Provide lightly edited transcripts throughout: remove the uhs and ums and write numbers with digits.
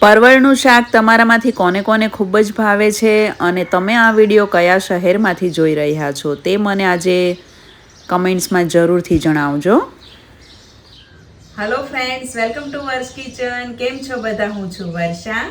પરવળનું શાક તમારામાંથી કોને કોને ખૂબ જ ભાવે છે અને તમે આ વિડીયો કયા શહેરમાંથી જોઈ રહ્યા છો તે મને આજે કમેન્ટ્સમાં જરૂરથી જણાવજો. હેલો ફ્રેન્ડ્સ, વેલકમ ટુ વર્ષ કિચન. કેમ છો બધા? હું છું વર્ષા.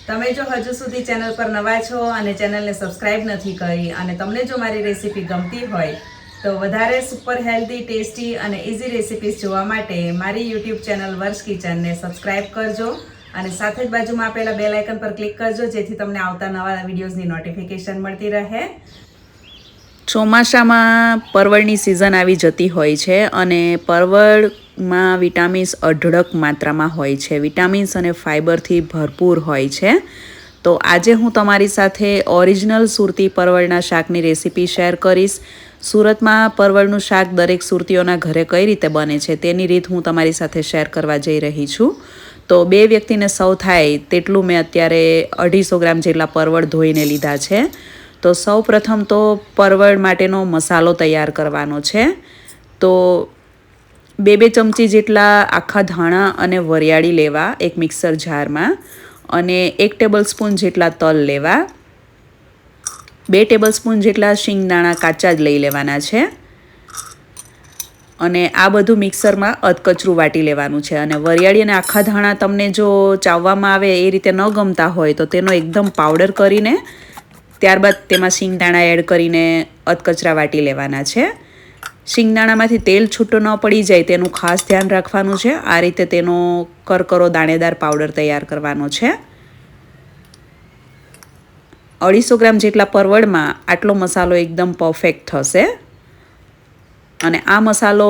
તમે જો હજુ સુધી ચેનલ પર નવા છો અને ચેનલને સબસ્ક્રાઇબ નથી કરી અને તમને જો મારી રેસીપી ગમતી હોય તો વધારે સુપર હેલ્ધી, ટેસ્ટી અને ઇઝી રેસીપીઝ જોવા માટે મારી યુટ્યુબ ચેનલ વર્ષ કિચનને સબસ્ક્રાઇબ કરજો અને સાથે જ બાજુમાં આપેલા બેલ આઇકન પર ક્લિક કરજો જેથી તમને આવતા નવા વિડીયોઝની નોટિફિકેશન મળતી રહે. ચોમાસામાં પરવળની સિઝન આવી જતી હોય છે અને પરવળમાં વિટામિન્સ અઢળક માત્રામાં હોય છે. વિટામિન્સ અને ફાઇબરથી ભરપૂર હોય છે. તો આજે હું તમારી સાથે ઓરિજિનલ સુરતી પરવળના શાકની રેસીપી શેર કરીશ. સુરતમાં પરવળનું શાક દરેક સુરતીઓના ઘરે કઈ રીતે બને છે તેની રીત હું તમારી સાથે શેર કરવા જઈ રહી છું. તો 2 વ્યક્તિને સૌ થાય તેટલું મેં અત્યારે 250 ગ્રામ જેટલા પરવળ ધોઈને લીધા છે. તો સૌ પ્રથમ તો પરવળ માટેનો મસાલો તૈયાર કરવાનો છે. તો 2 ચમચી જેટલા આખા ધાણા અને વરિયાળી લેવા એક મિક્સર જારમાં અને 1 ટેબલસ્પૂન જેટલા તલ લેવા. 2 ટેબલસ્પૂન જેટલા શિંગદાણા કાચા જ લઈ લેવાના છે અને આ બધું મિક્સરમાં અધકચરું વાટી લેવાનું છે. અને વરિયાળી અને આખા ધાણા તમને જો ચાવવામાં આવે એ રીતે ન ગમતા હોય તો તેનો એકદમ પાવડર કરીને ત્યારબાદ તેમાં શિંગદાણા એડ કરીને અધકચરા વાટી લેવાના છે. શિંગદાણામાંથી તેલ છૂટું ન પડી જાય તેનું ખાસ ધ્યાન રાખવાનું છે. આ રીતે તેનો કરકરો દાણેદાર પાવડર તૈયાર કરવાનો છે. 250 ગ્રામ જેટલા પરવળમાં આટલો મસાલો એકદમ પરફેક્ટ થશે. અને આ મસાલો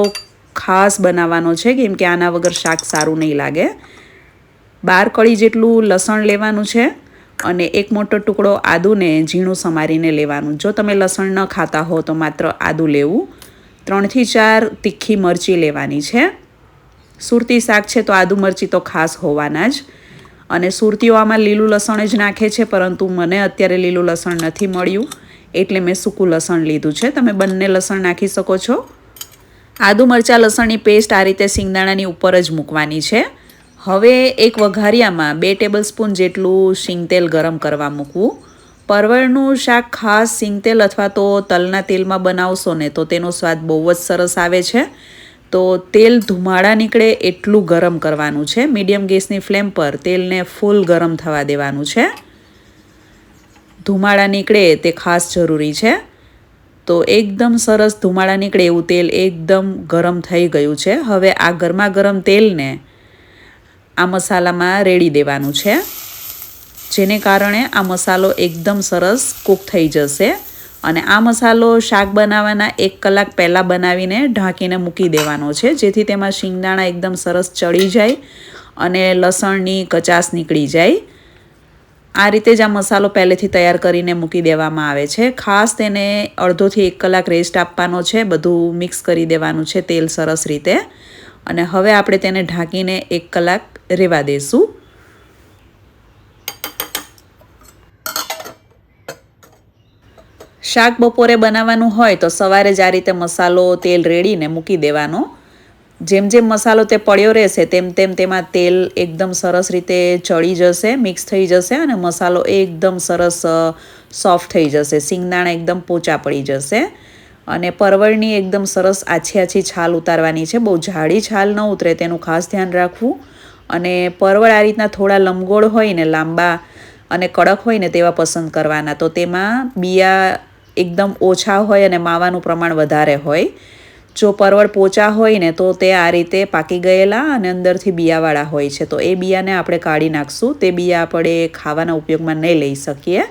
ખાસ બનાવવાનો છે કેમ કે આના વગર શાક સારું નહીં લાગે. 12 કળી જેટલું લસણ લેવાનું છે અને 1 મોટો ટુકડો આદુને ઝીણું સમારીને લેવાનું. જો તમે લસણ ન ખાતા હો તો માત્ર આદુ લેવું. 3 થી 4 તીખી મરચી લેવાની છે. સુરતી શાક છે તો આદુ મરચી તો ખાસ હોવાના જ. અને સુરતીઓ આમાં લીલું લસણ જ નાખે છે પરંતુ મને અત્યારે લીલું લસણ નથી મળ્યું એટલે મેં સૂકું લસણ લીધું છે. તમે બંને લસણ નાખી શકો છો. આદુ મરચાં લસણની પેસ્ટ આ રીતે શિંગદાણાની ઉપર જ મૂકવાની છે. હવે એક વઘારિયામાં 2 ટેબલસ્પૂન જેટલું શીંગતેલ ગરમ કરવા મૂકવું. પરવળનું શાક ખાસ શીંગતેલ અથવા તો તલના તેલમાં બનાવશો ને તો તેનો સ્વાદ બહુ જ સરસ આવે છે. તો તેલ ધુમાડા નીકળે એટલું ગરમ કરવાનું છે. મીડિયમ ગેસની ફ્લેમ પર તેલને ફૂલ ગરમ થવા દેવાનું છે. ધુમાડા નીકળે તે ખાસ જરૂરી છે. તો એકદમ સરસ ધુમાડા નીકળે એવું તેલ એકદમ ગરમ થઈ ગયું છે. હવે આ ગરમા ગરમ તેલને આ મસાલામાં રેડી દેવાનું છે જેને કારણે આ મસાલો એકદમ સરસ કૂક થઈ જશે. અને આ મસાલો શાક બનાવવાના 1 કલાક પહેલાં બનાવીને ઢાંકીને મૂકી દેવાનો છે જેથી તેમાં શિંગદાણા એકદમ સરસ ચડી જાય અને લસણની કચાશ નીકળી જાય. આ રીતે જ આ મસાલો પહેલેથી તૈયાર કરીને મૂકી દેવામાં આવે છે. ખાસ તેને અડધો થી 1 કલાક રેસ્ટ આપવાનો છે. બધું મિક્સ કરી દેવાનું છે તેલ સરસ રીતે. અને હવે આપણે તેને ઢાંકીને 1 કલાક રહેવા દઈશું. શાક બપોરે બનાવવાનું હોય તો સવારે જ આ રીતે મસાલો તેલ રેડીને મૂકી દેવાનો. જેમ જેમ મસાલો તે પડ્યો રહેશે તેમ તેમ તેમાં તેલ એકદમ સરસ રીતે ચડી જશે, મિક્સ થઈ જશે અને મસાલો એકદમ સરસ સોફ્ટ થઈ જશે. શિંગદાણા એકદમ પોચા પડી જશે અને પરવળની એકદમ સરસ આછી આછી છાલ ઉતારવાની છે. બહુ જાડી છાલ ન ઉતરે તેનું ખાસ ધ્યાન રાખવું. અને પરવળ આ રીતના થોડા લંબગોળ હોય ને લાંબા અને કડક હોય ને તેવા પસંદ કરવાના. તો તેમાં બિયા એકદમ ઓછા હોય અને માવાનું પ્રમાણ વધારે હોય. જો પરવળ પોચા હોય ને તો તે આ રીતે પાકી ગયેલા અને અંદરથી બિયાવાળા હોય છે. તો એ બિયાને આપણે કાઢી નાખશું. તે બિયા આપણે ખાવાના ઉપયોગમાં નહીં લઈ શકીએ.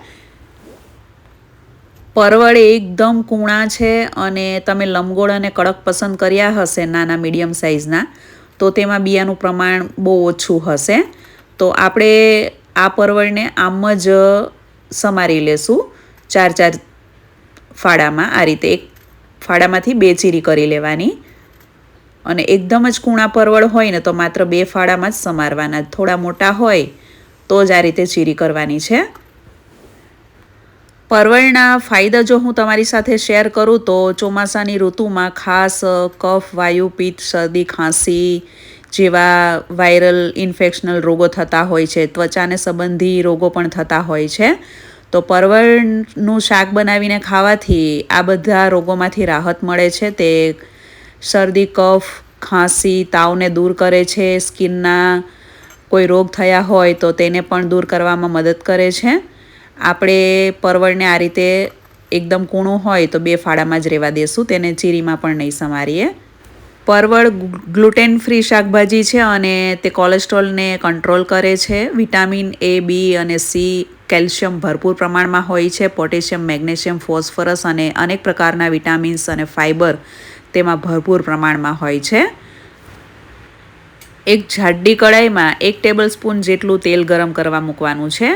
પરવળ એકદમ કૂણા છે અને તમે લંબગોળ અને કડક પસંદ કર્યા હશે નાના મીડિયમ સાઇઝના તો તેમાં બિયાનું પ્રમાણ બહુ ઓછું હશે. તો આપણે આ પરવળને આમ જ સમારી લેશું 4-4 ફાડામાં. આ રીતે એક ફાડામાંથી 2 ચીરી કરી લેવાની. અને એકદમ જ કૂણા પરવળ હોય ને તો માત્ર 2 ફાડામાં જ સમારવાના. થોડા મોટા હોય તો જ આ રીતે ચીરી કરવાની છે. પરવળના ફાયદા જો હું તમારી સાથે શેર કરું તો ચોમાસાની ઋતુમાં ખાસ કફ, વાયુ, પિત્ત, શરદી, ખાંસી જેવા વાયરલ ઇન્ફેક્શનલ રોગો થતા હોય છે, ત્વચાને સંબંધી રોગો પણ થતા હોય છે. તો પરવળનું શાક બનાવીને ખાવાથી આ બધા રોગોમાંથી રાહત મળે છે. તે શરદી, કફ, ખાંસી, તાવને દૂર કરે છે. સ્કિનના કોઈ રોગ થયા હોય તો તેને પણ દૂર કરવામાં મદદ કરે છે. આપણે પરવળને આ રીતે એકદમ કૂણું હોય તો 2 ફાળામાં જ રહેવા દેશું, તેને ચીરીમાં પણ નહીં સમારીએ. પરવળ ગ્લુટેન ફ્રી શાકભાજી છે અને તે કોલેસ્ટ્રોલને કંટ્રોલ કરે છે. વિટામિન A, B અને C, કેલ્શિયમ ભરપૂર પ્રમાણમાં હોય છે. પોટેશિયમ, મેગ્નેશિયમ, ફોસ્ફરસ અને અનેક પ્રકારના વિટામિન્સ અને ફાઇબર તેમાં ભરપૂર પ્રમાણમાં હોય છે. એક જાડી કડાઈમાં 1 ટેબલસ્પૂન જેટલું તેલ ગરમ કરવા મૂકવાનું છે.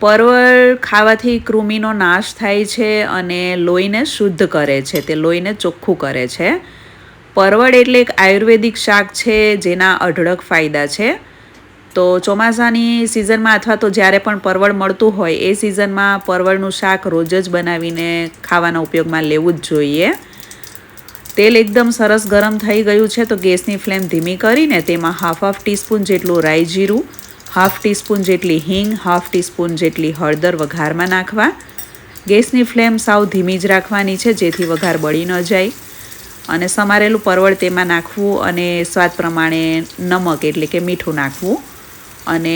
પરવળ ખાવાથી કૃમિનો નાશ થાય છે અને લોહીને શુદ્ધ કરે છે, તે લોહીને ચોખ્ખું કરે છે. પરવળ એટલે એક આયુર્વેદિક શાક છે જેના અઢળક ફાયદા છે. તો ચોમાસાની સિઝનમાં અથવા તો જ્યારે પણ પરવળ મળતું હોય એ સિઝનમાં પરવળનું શાક રોજ જ બનાવીને ખાવાના ઉપયોગમાં લેવું જ જોઈએ. તેલ એકદમ સરસ ગરમ થઈ ગયું છે તો ગેસની ફ્લેમ ધીમી કરીને તેમાં હાફ ટીસ્પૂન જેટલું રાઈ જીરું, હાફ ટીસ્પૂન જેટલી હિંગ, હાફ ટીસ્પૂન જેટલી હળદર વઘારમાં નાખવા. ગેસની ફ્લેમ સાવ ધીમી જ રાખવાની છે જેથી વઘાર બળી ન જાય. અને સમારેલું પરવળ તેમાં નાખવું અને સ્વાદ પ્રમાણે નમક એટલે કે મીઠું નાખવું અને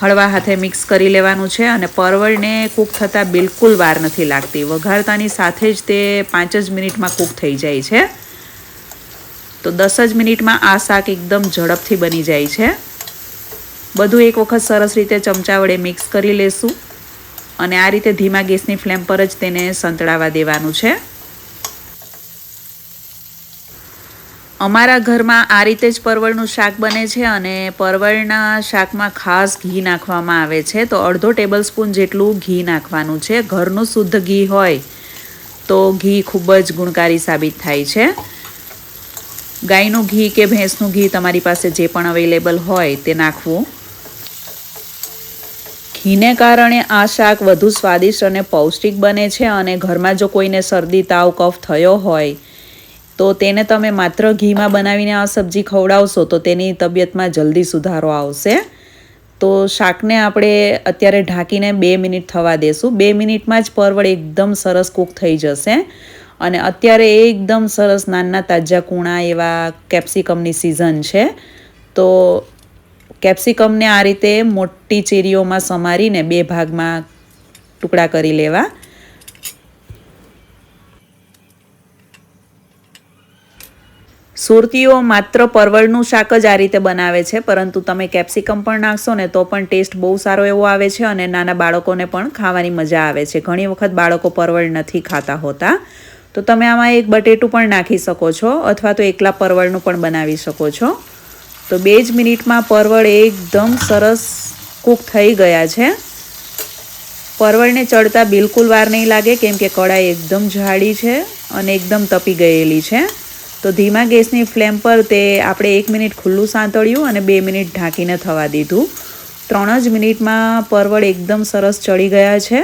હળવા હાથે મિક્સ કરી લેવાનું છે. અને પરવળને કૂક થતાં બિલકુલ વાર નથી લાગતી, વઘારતાની સાથે જ તે 5 જ મિનિટમાં કૂક થઈ જાય છે. તો 10 જ મિનિટમાં આ શાક એકદમ ઝડપથી બની જાય છે. બધું એક વખત સરસ રીતે ચમચા વડે મિક્સ કરી લેશું અને આ રીતે ધીમા ગેસની ફ્લેમ પર જ તેને સંતળાવા દેવાનું છે. અમારા ઘરમાં આ રીતે જ પરવળનું શાક બને છે અને પરવળના શાકમાં ખાસ ઘી નાખવામાં આવે છે. તો અડધો ટેબલસ્પૂન જેટલું ઘી નાખવાનું છે. ઘરનું શુદ્ધ ઘી હોય તો ઘી ખૂબ જ ગુણકારી સાબિત થાય છે. ગાયનું ઘી કે ભેંસનું ઘી તમારી પાસે જે પણ અવેલેબલ હોય તે નાખવું. ઘીને કારણે આ શાક વધુ સ્વાદિષ્ટ અને પૌષ્ટિક બને છે અને ઘરમાં જો કોઈને શરદી, તાવ, કફ થયો હોય તો તેને તમે માત્ર ઘીમાં બનાવીને આ સબ્જી ખવડાવશો તો તેની તબિયતમાં જલ્દી સુધારો આવશે. તો શાકને આપણે અત્યારે ઢાંકીને 2 મિનિટ થવા દેશું. 2 મિનિટમાં જ પરવળ એકદમ સરસ કૂક થઈ જશે. અને અત્યારે એકદમ સરસ નાના તાજા કૂણા એવા કેપ્સિકમની સિઝન છે. તો કેપ્સિકમને આ રીતે મોટી ચીરીઓમાં સમારીને 2 ભાગમાં ટુકડા કરી લેવા. સુરતીઓ માત્ર પરવળનું શાક જ આ રીતે બનાવે છે, પરંતુ તમે કેપ્સિકમ પણ નાખશો ને તો પણ ટેસ્ટ બહુ સારો એવો આવે છે અને નાના બાળકોને પણ ખાવાની મજા આવે છે. ઘણી વખત બાળકો પરવળ નથી ખાતા હોતા, તો તમે આમાં એક બટેટું પણ નાખી શકો છો અથવા તો એકલા પરવળનું પણ બનાવી શકો છો. તો 2 જ મિનિટમાં પરવળ એકદમ સરસ કૂક થઈ ગયા છે. પરવળને ચડતા બિલકુલ વાર નહીં લાગે કેમ કે કઢાઈ એકદમ જાડી છે અને એકદમ તપી ગયેલી છે. તો ધીમા ગેસની ફ્લેમ પર તે આપણે 1 મિનિટ ખુલ્લું સાંતળ્યું અને 2 મિનિટ ઢાંકીને થવા દીધું. 3 જ મિનિટમાં પરવળ એકદમ સરસ ચડી ગયા છે.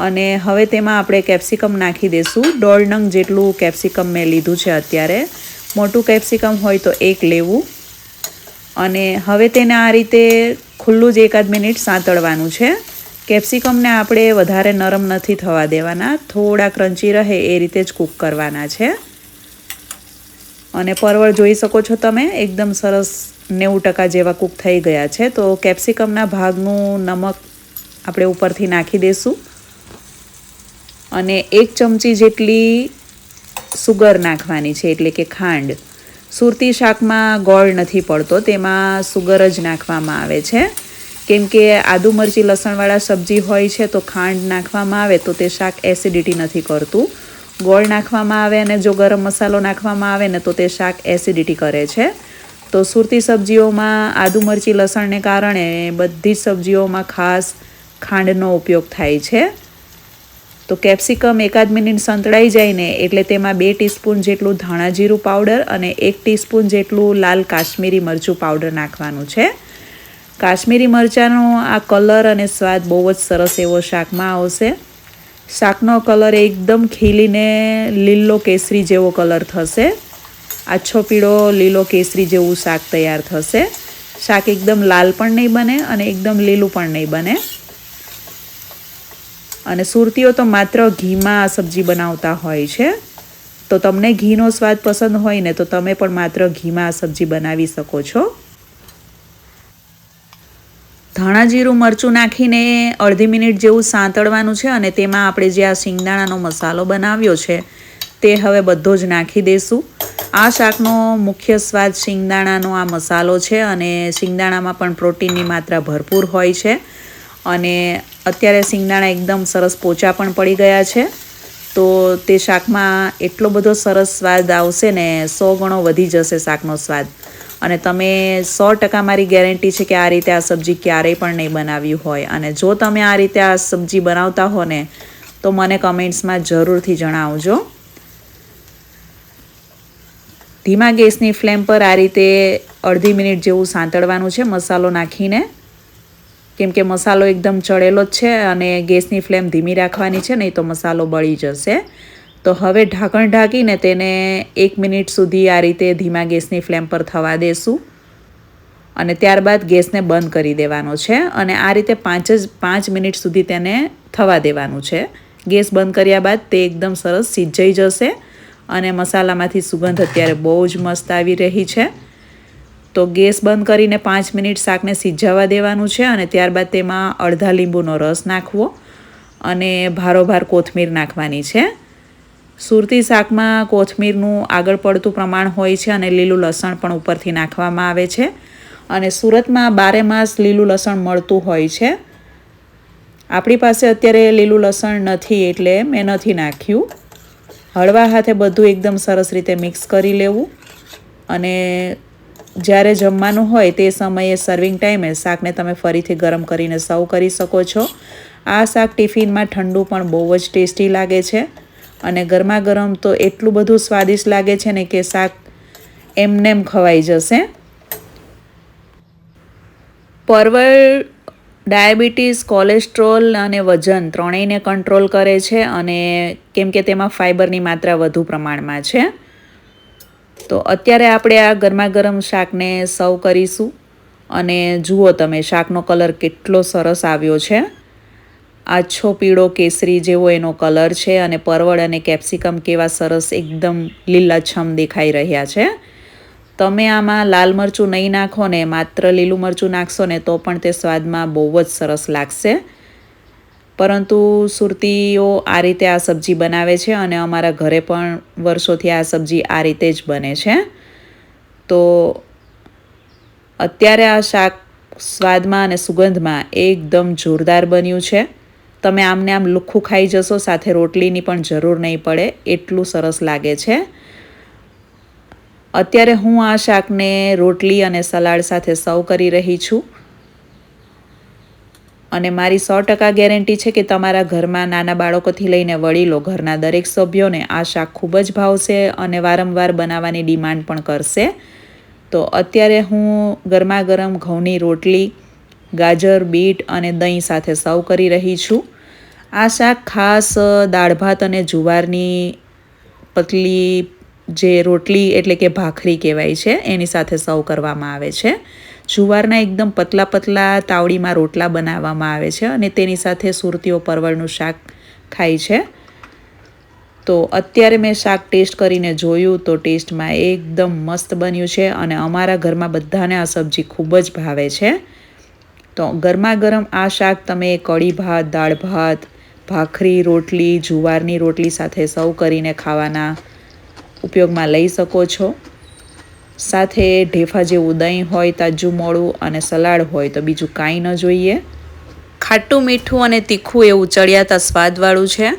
અને હવે તેમાં આપણે કેપ્સિકમ નાખી દઈશું. 1.5 નંગ જેટલું કેપ્સિકમ મેં લીધું છે અત્યારે. મોટું કેપ્સિકમ હોય તો 1 લેવું. અને હવે તેને આ રીતે ખુલ્લું જ 1-8 મિનિટ સાંતળવાનું છે. કેપ્સિકમને આપણે વધારે નરમ નથી થવા દેવાના, થોડા ક્રન્ચી રહે એ રીતે જ કૂક કરવાના છે. અને પરવળ જોઈ શકો છો તમે એકદમ સરસ 90% જેવા કૂક થઈ ગયા છે. તો કેપ્સિકમના ભાગનું નમક આપણે ઉપરથી નાખી દઈશું અને 1 ચમચી જેટલી સુગર નાખવાની છે એટલે કે ખાંડ. સુરતી શાકમાં ગોળ નથી પડતો, તેમાં સુગર જ નાખવામાં આવે છે. કેમ કે આદુ મરચી લસણવાળા સબ્જી હોય છે તો ખાંડ નાખવામાં આવે તો તે શાક એસિડિટી નથી કરતું. ગોળ નાખવામાં આવે અને જો ગરમ મસાલો નાખવામાં આવે ને તો તે શાક એસિડિટી કરે છે. તો સુરતી સબ્જીઓમાં આદુ મરચી લસણને કારણે બધી જ સબ્જીઓમાં ખાસ ખાંડનો ઉપયોગ થાય છે. તો કેપ્સિકમ 1-8 મિનિટ સંતળાઈ જાય ને એટલે તેમાં 2 ટીસ્પૂન જેટલું ધાણા જીરું પાવડર અને 1 ટીસ્પૂન જેટલું લાલ કાશ્મીરી મરચું પાવડર નાખવાનું છે. કાશ્મીરી મરચાંનો આ કલર અને સ્વાદ બહુ જ સરસ એવો શાકમાં આવશે. શાકનો કલર એકદમ ખીલીને લીલો કેસરી જેવો કલર થશે. આછો પીળો લીલો કેસરી જેવું શાક તૈયાર થશે. શાક એકદમ લાલ પણ નહીં બને અને એકદમ લીલું પણ નહીં બને. અને સુરતીઓ તો માત્ર ઘીમાં આ સબ્જી બનાવતા હોય છે. તો તમને ઘીનો સ્વાદ પસંદ હોય ને તો તમે પણ માત્ર ઘીમાં આ સબ્જી બનાવી શકો છો. ધાણા જીરું મરચું નાખીને અડધી મિનિટ જેવું સાંતળવાનું છે અને તેમાં આપણે જે આ શિંગદાણાનો મસાલો બનાવ્યો છે તે હવે બધો જ નાખી દઈશું. આ શાકનો મુખ્ય સ્વાદ શિંગદાણાનો આ મસાલો છે અને શિંગદાણામાં પણ પ્રોટીનની માત્રા ભરપૂર હોય છે. અને અત્યારે શિંગદાણા એકદમ સરસ પોચા પણ પડી ગયા છે. તો તે શાકમાં એટલો બધો સરસ સ્વાદ આવશે ને 100 ગણો વધી જશે શાકનો સ્વાદ. અને તમે 100% મારી ગેરંટી છે કે આ રીતે આ સબ્જી ક્યારેય પણ નહીં બનાવી હોય. અને જો તમે આ રીતે આ સબ્જી બનાવતા હો ને તો મને કમેન્ટ્સમાં જરૂરથી જણાવજો. ધીમા ગેસની ફ્લેમ પર આ રીતે અડધી મિનિટ જેવું સાંતળવાનું છે મસાલો નાખીને. કેમ કે મસાલો એકદમ ચડેલો જ છે અને ગેસની ફ્લેમ ધીમી રાખવાની છે, નહીં તો મસાલો બળી જશે. તો હવે ઢાંકણ ઢાંકીને તેને 1 મિનિટ સુધી આ રીતે ધીમા ગેસની ફ્લેમ પર થવા દેશું. અને ત્યારબાદ ગેસને બંધ કરી દેવાનો છે અને આ રીતે 5 મિનિટ સુધી તેને થવા દેવાનું છે. ગેસ બંધ કર્યા બાદ તે એકદમ સરસ સિજાઈ જશે અને મસાલામાંથી સુગંધ અત્યારે બહુ જ મસ્ત આવી રહી છે. તો ગેસ બંધ કરીને 5 મિનિટ શાકને સિજાવા દેવાનું છે અને ત્યારબાદ તેમાં અડધા લીંબુનો રસ નાખવો અને ભારોભાર કોથમીર નાખવાની છે. સુરતી શાકમાં કોથમીરનું આગળ પડતું પ્રમાણ હોય છે અને લીલું લસણ પણ ઉપરથી નાખવામાં આવે છે. અને સુરતમાં 12 માસ લીલું લસણ મળતું હોય છે. આપણી પાસે અત્યારે લીલું લસણ નથી એટલે મેં નથી નાખ્યું. હળવા હાથે બધું એકદમ સરસ રીતે મિક્સ કરી લેવું અને જ્યારે જમવાનું હોય તે સમયે સર્વિંગ ટાઈમે શાકને તમે ફરીથી ગરમ કરીને સર્વ કરી શકો છો. આ શાક ટિફિનમાં ઠંડુ પણ બહુ જ ટેસ્ટી લાગે છે અને ગરમા ગરમ તો એટલું બધું સ્વાદિષ્ટ લાગે છે ને કે શાક એમનેમ ખવાઈ જશે. પરવળ ડાયાબિટીસ, કોલેસ્ટ્રોલ અને વજન ત્રણેયને કંટ્રોલ કરે છે અને કેમ કે તેમાં ફાઇબરની માત્રા વધુ પ્રમાણમાં છે. તો અત્યારે આપણે આ ગરમા ગરમ શાકને સર્વ કરીશું અને જુઓ તમે શાકનો કલર કેટલો સરસ આવ્યો છે. આછો પીળો કેસરી જેવો એનો કલર છે અને પરવળ અને કેપ્સિકમ કેવા સરસ એકદમ લીલાછમ દેખાઈ રહ્યા છે. તમે આમાં લાલ મરચું નહીં નાખો ને માત્ર લીલું મરચું નાખશો ને તો પણ તે સ્વાદમાં બહુ જ સરસ લાગશે. પરંતુ સુરતીઓ આ રીતે આ સબ્જી બનાવે છે અને અમારા ઘરે પણ વર્ષોથી આ સબ્જી આ રીતે જ બને છે. તો અત્યારે આ શાક સ્વાદમાં અને સુગંધમાં એકદમ જોરદાર બન્યું છે. તમે આમને આમ લુખ્ખું ખાઈ જશો, સાથે રોટલીની પણ જરૂર નહીં પડે, એટલું સરસ લાગે છે. અત્યારે હું આ શાકને રોટલી અને સલાડ સાથે સર્વ કરી રહી છું અને મારી 100% ગેરંટી છે કે તમારા ઘરમાં નાના બાળકોથી લઈને વડીલો ઘરના દરેક સભ્યોને આ શાક ખૂબ જ ભાવશે અને વારંવાર બનાવવાની ડિમાન્ડ પણ કરશે. તો અત્યારે હું ગરમા ગરમ ઘઉંની રોટલી, ગાજર, બીટ અને દહીં સાથે સર્વ કરી રહી છું. આ શાક ખાસ દાળ ભાત અને જુવારની પતલી જે રોટલી એટલે કે ભાખરી કહેવાય છે એની સાથે સર્વ કરવામાં આવે છે. જુવારના એકદમ પતલા પતલા તાવડીમાં રોટલા બનાવવામાં આવે છે અને તેની સાથે સુરતીઓ પરવળનું શાક ખાય છે. તો અત્યારે મેં શાક ટેસ્ટ કરીને જોયું તો ટેસ્ટમાં એકદમ મસ્ત બન્યું છે અને અમારા ઘરમાં બધાને આ સબ્જી ખૂબ જ ભાવે છે. તો ગરમા ગરમ આ શાક તમે કઢી ભાત, દાળ ભાત, ભાખરી, રોટલી, જુવારની રોટલી સાથે સર્વ કરીને ખાવાના ઉપયોગમાં લઈ શકો છો. સાથે ઢેફા જેવું દહીં હોય, તાજું મોળું અને સલાડ હોય તો બીજું કાંઈ ન જોઈએ. ખાટું, મીઠું અને તીખું એવું ચડિયાતા સ્વાદવાળું છે.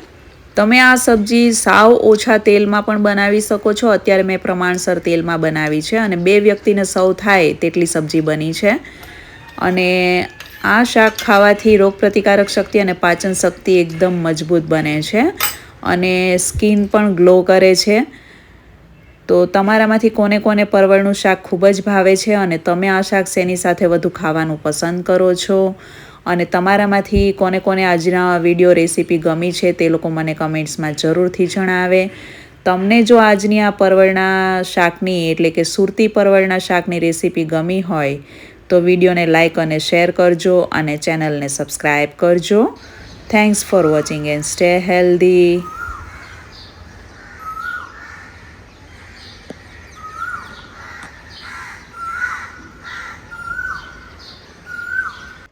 તમે આ સબ્જી સાવ ઓછા તેલમાં પણ બનાવી શકો છો. અત્યારે મેં પ્રમાણસર તેલમાં બનાવી છે અને 2 વ્યક્તિને સર્વ થાય તેટલી સબ્જી બની છે. અને આ શાક ખાવાથી રોગપ્રતિકારક શક્તિ અને પાચન શક્તિ એકદમ મજબૂત બને છે અને સ્કિન પણ ગ્લો કરે છે. તો તમારામાંથી કોને કોને પરવળનું શાક ખૂબ જ ભાવે છે અને તમે આ શાક શેની સાથે વધુ ખાવાનું પસંદ કરો છો અને તમારામાંથી કોને કોને આજના વિડીયો રેસીપી ગમી છે તે લોકો મને કમેન્ટ્સમાં જરૂરથી જણાવે. તમને જો આજની આ પરવળના શાકની એટલે કે સુરતી પરવળના શાકની રેસીપી ગમી હોય તો વિડીયોને લાઇક અને શેર કરજો અને ચેનલને સબસ્ક્રાઈબ કરજો. Thanks for watching and stay healthy.